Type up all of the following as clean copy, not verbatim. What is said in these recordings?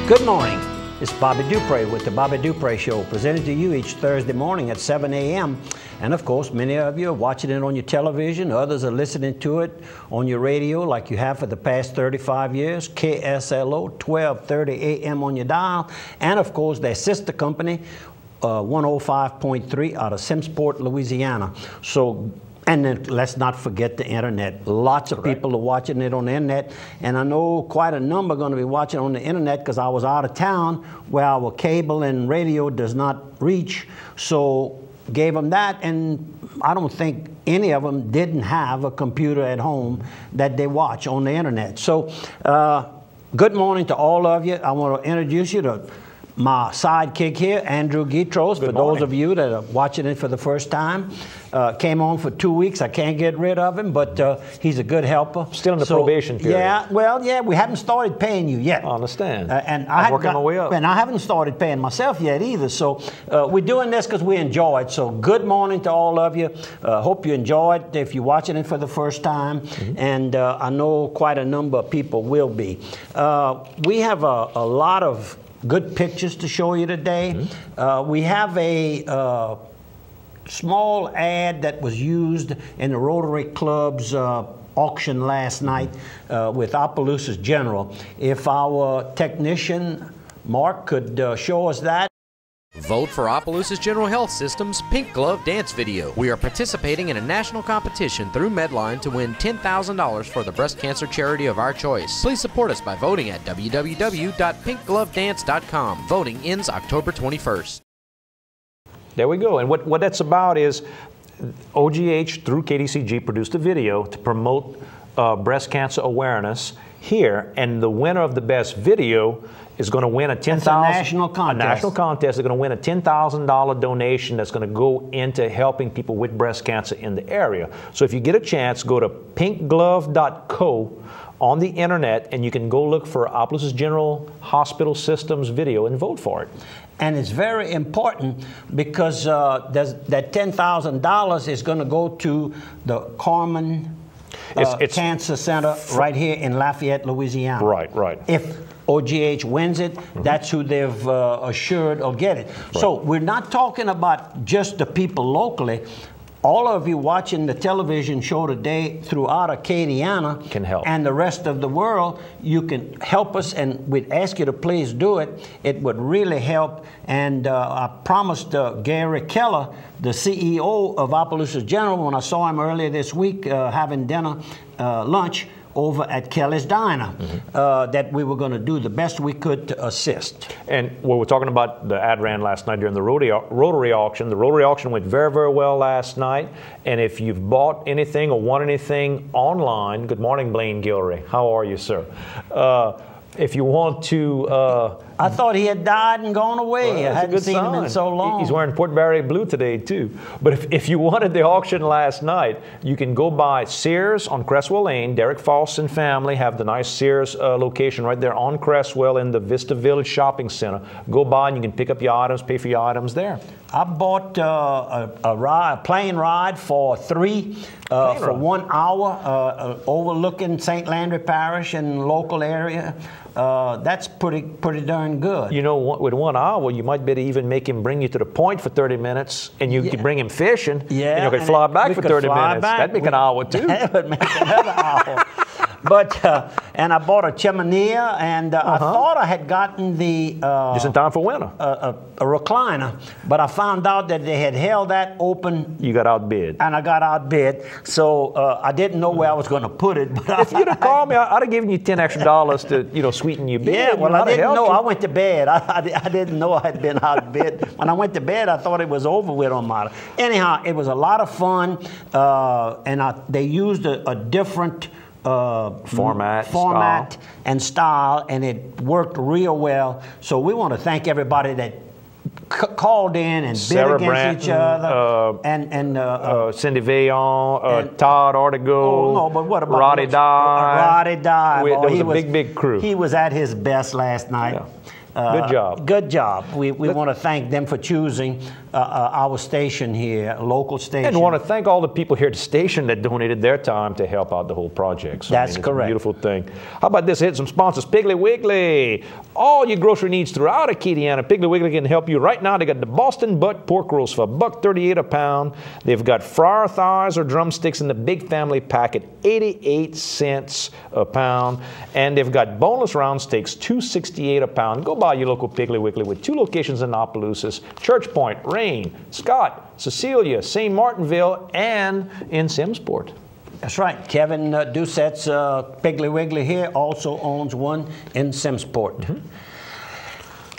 Good morning. It's Bobby Dupre with the Bobby Dupre Show, presented to you each Thursday morning at 7 a.m. And of course, many of you are watching it on your television. Others are listening to it on your radio like you have for the past 35 years. KSLO, 1230 a.m. on your dial. And of course, their sister company, 105.3 out of Simpsport, Louisiana. So, and then let's not forget the internet. Lots of people are watching it on the internet, and I know quite a number are going to be watching on the internet because I was out of town where our cable and radio does not reach. So gave them that, and I don't think any of them didn't have a computer at home that they watch on the internet. So good morning to all of you. I want to introduce you to my sidekick here, Andrew Guitros, for those of you that are watching it for the first time. Came on for 2 weeks. I can't get rid of him, but he's a good helper. Still in the probation period. Yeah, well, yeah, we haven't started paying you yet. I understand. And I'm working my way up. And I haven't started paying myself yet either. So we're doing this because we enjoy it. So good morning to all of you. Hope you enjoy it if you're watching it for the first time. And I know quite a number of people will be. We have a lot of good pictures to show you today. We have a small ad that was used in the Rotary Club's auction last night with Opelousas General. If our technician, Mark, could show us that. Vote for Opelousas General Health System's Pink Glove Dance Video. We are participating in a national competition through Medline to win $10,000 for the breast cancer charity of our choice. Please support us by voting at www.pinkglovedance.com. Voting ends October 21st. There we go. And what that's about is OGH through KDCG produced a video to promote breast cancer awareness here, and the winner of the best video is going to win a $10,000 national contest. A national contest. They're going to win a $10,000 donation that's going to go into helping people with breast cancer in the area. So if you get a chance, go to pinkglove.co on the internet, and you can go look for Opelousas General Hospital System's video and vote for it. And it's very important because that $10,000 is going to go to the Carmen Cancer Center right here in Lafayette, Louisiana. Right, right. If OGH wins it, that's who they've assured will get it. Right. So we're not talking about just the people locally. All of you watching the television show today throughout Acadiana can help, and the rest of the world, you can help us, and we'd ask you to please do it. It would really help. And I promised Gary Keller, the CEO of Opelousas General, when I saw him earlier this week having dinner, lunch over at Kelly's Diner, that we were going to do the best we could to assist. And we're talking about the ad ran last night during the Rotary auction. The Rotary auction went very, very well last night. And if you've bought anything or won anything online, good morning, Blaine Gilray. How are you, sir? If you want to... I thought he had died and gone away. Well, I hadn't seen him in so long. He's wearing Port Barre blue today, too. But if you wanted the auction last night, you can go by Sears on Cresswell Lane. Derek Foss and family have the nice Sears location right there on Cresswell in the Vista Village Shopping Center. Go by and you can pick up your items, pay for your items there. I bought a plane ride for three for 1 hour overlooking St. Landry Parish and local area. That's pretty darn good. You know, with 1 hour, you might be able to even make him bring you to the point for 30 minutes, and you can bring him fishing, and you could fly back for 30 minutes. That'd make an hour, too. That would make another hour. But, and I bought a chimenea, and I thought I had gotten the... just in time for winter. A recliner, but I found out that they had held that open. You got outbid. And I got outbid, so I didn't know where I was going to put it. But if you'd have called me, I'd have given you $10 extra to, sweeten your bid. Yeah, well, I didn't know. I went to bed. I didn't know I had been outbid. When I went to bed, I thought it was over with on my... Anyhow, it was a lot of fun, and they used a different... format and style, and it worked real well. So we want to thank everybody that called in and Sarah bid against each other, Cindy Vaillant, Todd Ortego, no, but what about Roddy Dye. Roddy Dye. There was a big crew. He was at his best last night. Good job. Good job. We want to thank them for choosing our station here, a local station. And want to thank all the people here at the station that donated their time to help out the whole project. So, That's it's correct. a beautiful thing. How about this? Hit some sponsors. Piggly Wiggly. All your grocery needs throughout Acadiana. Piggly Wiggly can help you right now. They got the Boston butt pork rolls for $1.38 a pound. They've got fryer thighs or drumsticks in the big family pack at 88 cents a pound. And they've got boneless round steaks, $2.68 a pound. Go by your local Piggly Wiggly with 2 locations in Opelousas, Church Point, Rain, Scott, Cecilia, St. Martinville, and in Simsport. That's right. Kevin Doucette's Piggly Wiggly here also owns one in Simsport. Mm-hmm.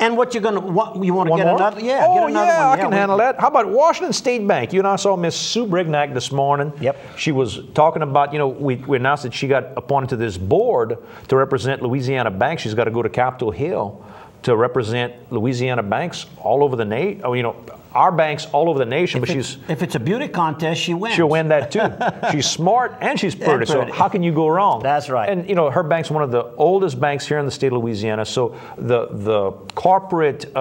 And what you want to get more? another? Yeah, oh, get another yeah, one. I can handle that. How about Washington State Bank? You and I saw Miss Sue Brignac this morning. Yep. She was talking about, we announced that she got appointed to this board to represent Louisiana banks. She's got to go to Capitol Hill to represent Louisiana banks all over the nation. Our banks all over the nation. If it's a beauty contest, she wins. She'll win that too. She's smart and she's pretty. So how can you go wrong? That's right. And her bank's one of the oldest banks here in the state of Louisiana. So the corporate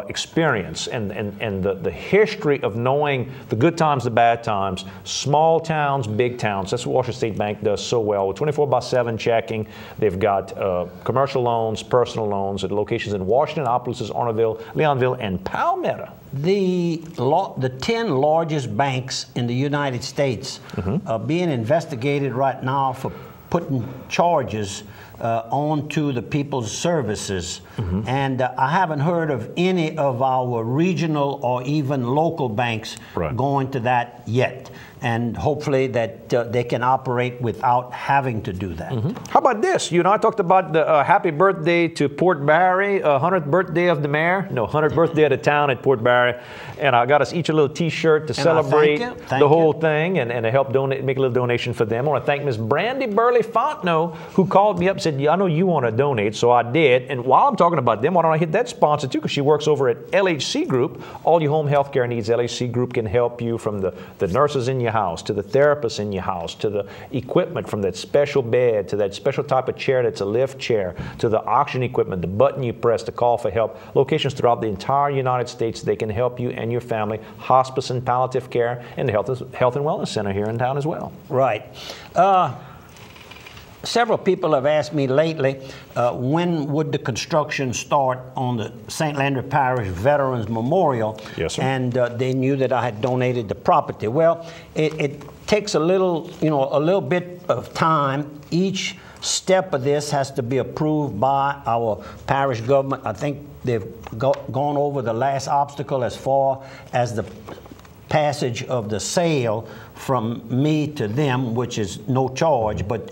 experience and the history of knowing the good times, the bad times, small towns, big towns. That's what Washington State Bank does so well. With 24/7 checking, they've got commercial loans, personal loans at locations in Washington, Opelousas, Orneville, Leonville, and Palmetto. The 10 largest banks in the United States are being investigated right now for putting charges onto the people's services. And I haven't heard of any of our regional or even local banks going to that yet. And hopefully that they can operate without having to do that. How about this? I talked about the happy birthday to Port Barre, 100th birthday of the mayor. No, 100th birthday of the town at Port Barre. And I got us each a little T-shirt to celebrate the whole thing and to help make a little donation for them. I want to thank Miss Brandy Burley Fontenot, who called me up and said, I know you want to donate, so I did. And while I'm talking about them, why don't I hit that sponsor too, because she works over at LHC Group. All your home health care needs, LHC Group can help you, from the nurses in your house, to the therapists in your house, to the equipment, from that special bed, to that special type of chair that's a lift chair, to the oxygen equipment, the button you press to call for help. Locations throughout the entire United States, they can help you and your family. Hospice and palliative care, and the Health and Wellness Center here in town as well. Right. Several people have asked me lately, when would the construction start on the St. Landry Parish Veterans Memorial? Yes, sir. And they knew that I had donated the property. Well, it takes a little bit of time. Each step of this has to be approved by our parish government. I think they've gone over the last obstacle as far as the passage of the sale from me to them, which is no charge, but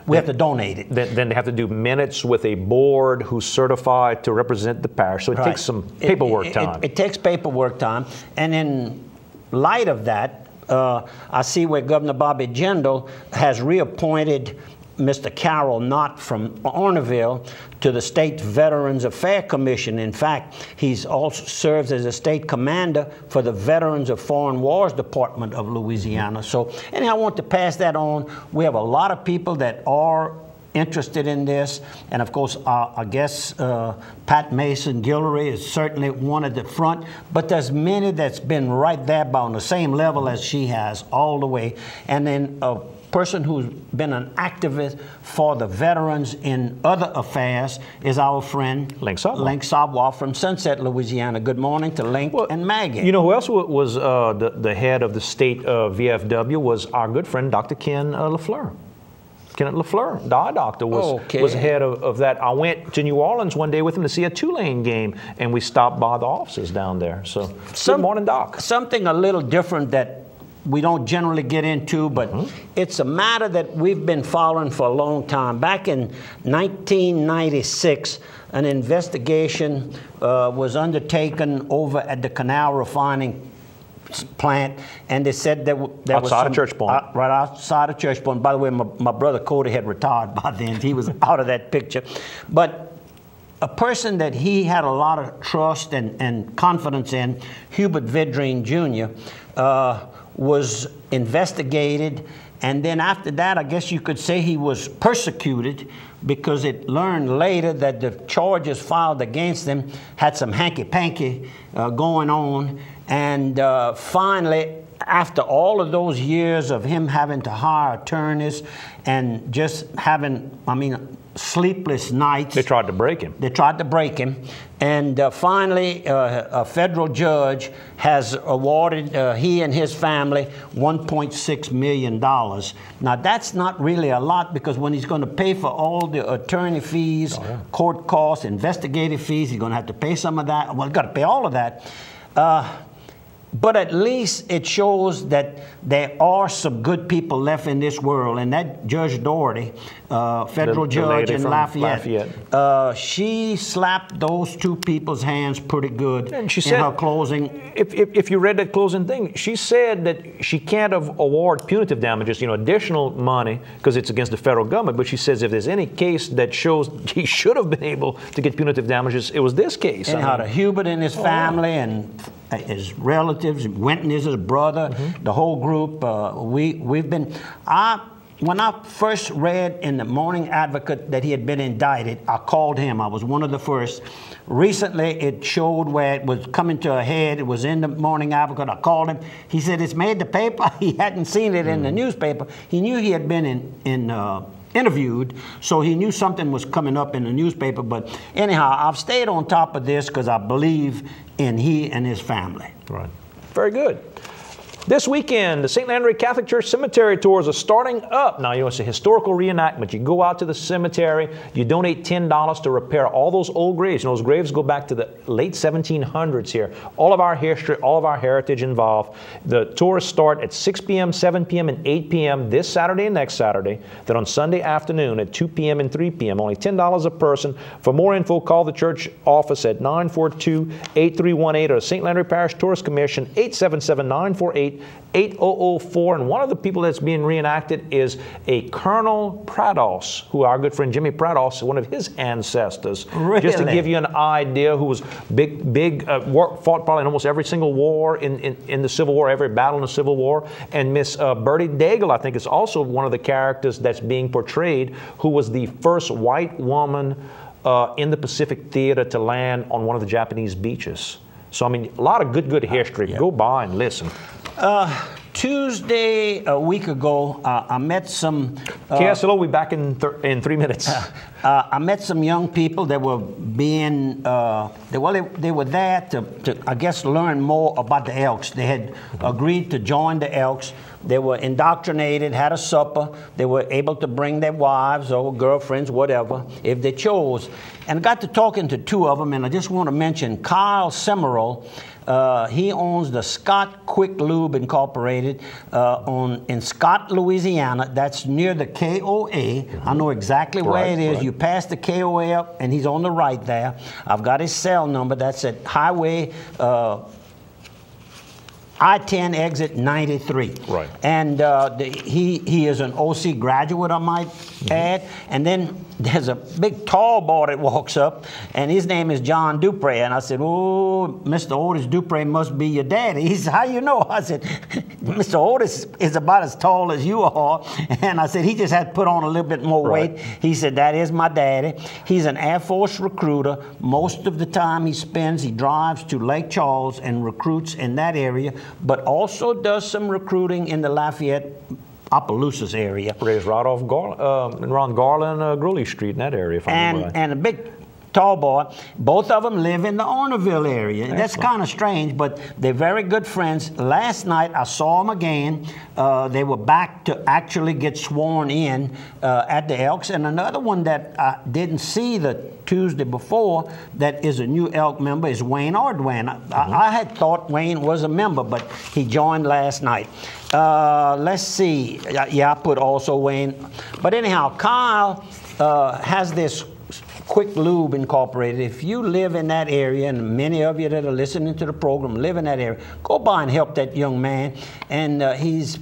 we have to donate it. Then they have to do minutes with a board who's certified to represent the parish. So it takes some paperwork time. It takes paperwork time. And in light of that, I see where Governor Bobby Jindal has reappointed Mr. Carroll Knott from Orneville to the State Veterans Affairs Commission. In fact, he's also serves as a state commander for the Veterans of Foreign Wars Department of Louisiana. So, and I want to pass that on. We have a lot of people that are interested in this, and of course, I guess Pat Mason Guillory is certainly one at the front, but there's many that's been right there on the same level as she has all the way. And then person who's been an activist for the veterans in other affairs is our friend Link Sabwa. Link Sabwa from Sunset, Louisiana. Good morning to Link and Maggie. You know who else was the head of the state VFW was our good friend Dr. Ken LaFleur. Kenneth LaFleur, the eye doctor, was head of that. I went to New Orleans one day with him to see a Tulane game, and we stopped by the offices down there. So, good morning, Doc. Something a little different that we don't generally get into, but it's a matter that we've been following for a long time. Back in 1996, an investigation was undertaken over at the Canal Refining plant, and they said there was outside of Church Point. Right outside of Church Point. By the way, my brother Cody had retired by then. He was out of that picture. But a person that he had a lot of trust and confidence in, Hubert Vidrine Jr., was investigated, And then after that, I guess you could say he was persecuted, because it learned later that the charges filed against him had some hanky-panky going on. And finally, after all of those years of him having to hire attorneys and just having, sleepless nights. They tried to break him. They tried to break him. And finally, a federal judge has awarded he and his family $1.6 million. Now, that's not really a lot, because when he's going to pay for all the attorney fees, court costs, investigative fees, he's going to have to pay some of that. Well, he's got to pay all of that. But at least it shows that there are some good people left in this world. And that Judge Doherty, federal judge in Lafayette, she slapped those two people's hands pretty good in her closing. If you read that closing thing, she said that she can't award punitive damages, additional money, because it's against the federal government. But she says if there's any case that shows he should have been able to get punitive damages, it was this case. Anyhow, to Hubert and his family and his relatives, Winton is his brother, the whole group. We've been. When I first read in the Morning Advocate that he had been indicted, I called him. I was one of the first. Recently, it showed where it was coming to a head. It was in the Morning Advocate. I called him. He said it's made the paper. He hadn't seen it in the newspaper. He knew he had been interviewed, so he knew something was coming up in the newspaper. But anyhow, I've stayed on top of this because I believe in he and his family. Right. Very good. This weekend, the St. Landry Catholic Church cemetery tours are starting up. Now, it's a historical reenactment. You go out to the cemetery, you donate $10 to repair all those old graves. Those graves go back to the late 1700s here. All of our history, all of our heritage involved. The tours start at 6 p.m., 7 p.m., and 8 p.m. this Saturday and next Saturday. Then on Sunday afternoon at 2 p.m. and 3 p.m. Only $10 a person. For more info, call the church office at 942-8318 or the St. Landry Parish Tourist Commission, 877-948-8004. And one of the people that's being reenacted is a Colonel Prados, who our good friend Jimmy Prados, one of his ancestors. Really? Just to give you an idea, who was fought probably in almost every single war in the Civil War, every battle in the Civil War. And Miss Bertie Daigle, I think, is also one of the characters that's being portrayed, who was the first white woman in the Pacific Theater to land on one of the Japanese beaches. So, a lot of good history. Go by and listen. Tuesday, a week ago, I met some... KSLO will be back in 3 minutes. I met some young people that were being... they were there to, I guess, learn more about the Elks. They had agreed to join the Elks. They were indoctrinated, had a supper. They were able to bring their wives or girlfriends, whatever, if they chose. And I got to talking to two of them, and I just want to mention Kyle Semerol. He owns the Scott Quick Lube Incorporated in Scott, Louisiana. That's near the KOA. I know exactly where it is. You pass the KOA up, and he's on the right there. I've got his cell number. That's at Highway I-10 exit 93. Right. And he is an OC graduate, I might add. And then there's a big tall boy that walks up, and his name is John Dupre. And I said, oh, Mr. Otis Dupre must be your daddy. He said, how you know? I said, Mr. Otis is about as tall as you are. And I said, he just had to put on a little bit more weight. He said, that is my daddy. He's an Air Force recruiter. Most of the time he drives to Lake Charles and recruits in that area, but also does some recruiting in the Lafayette, Opelousas area. Raised right off around Garland, Growley Street, in that area. If I remember right. And a big tall boy. Both of them live in the Ornerville area. Excellent. That's kind of strange, but they're very good friends. Last night I saw them again. They were back to actually get sworn in at the Elks. And another one that I didn't see the Tuesday before that is a new Elk member is Wayne Ordwin. I had thought Wayne was a member, but he joined last night. Let's see. Yeah, I put also Wayne. But anyhow, Kyle has this Quick Lube Incorporated. If you live in that area, and many of you that are listening to the program live in that area, go by and help that young man. And he's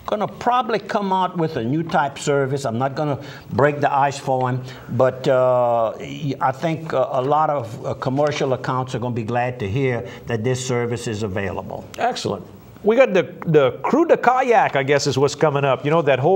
going to probably come out with a new type service. I'm not going to break the ice for him, but I think a lot of commercial accounts are going to be glad to hear that this service is available. Excellent. We got the Crew de Kayak, I guess, is what's coming up. You know, that whole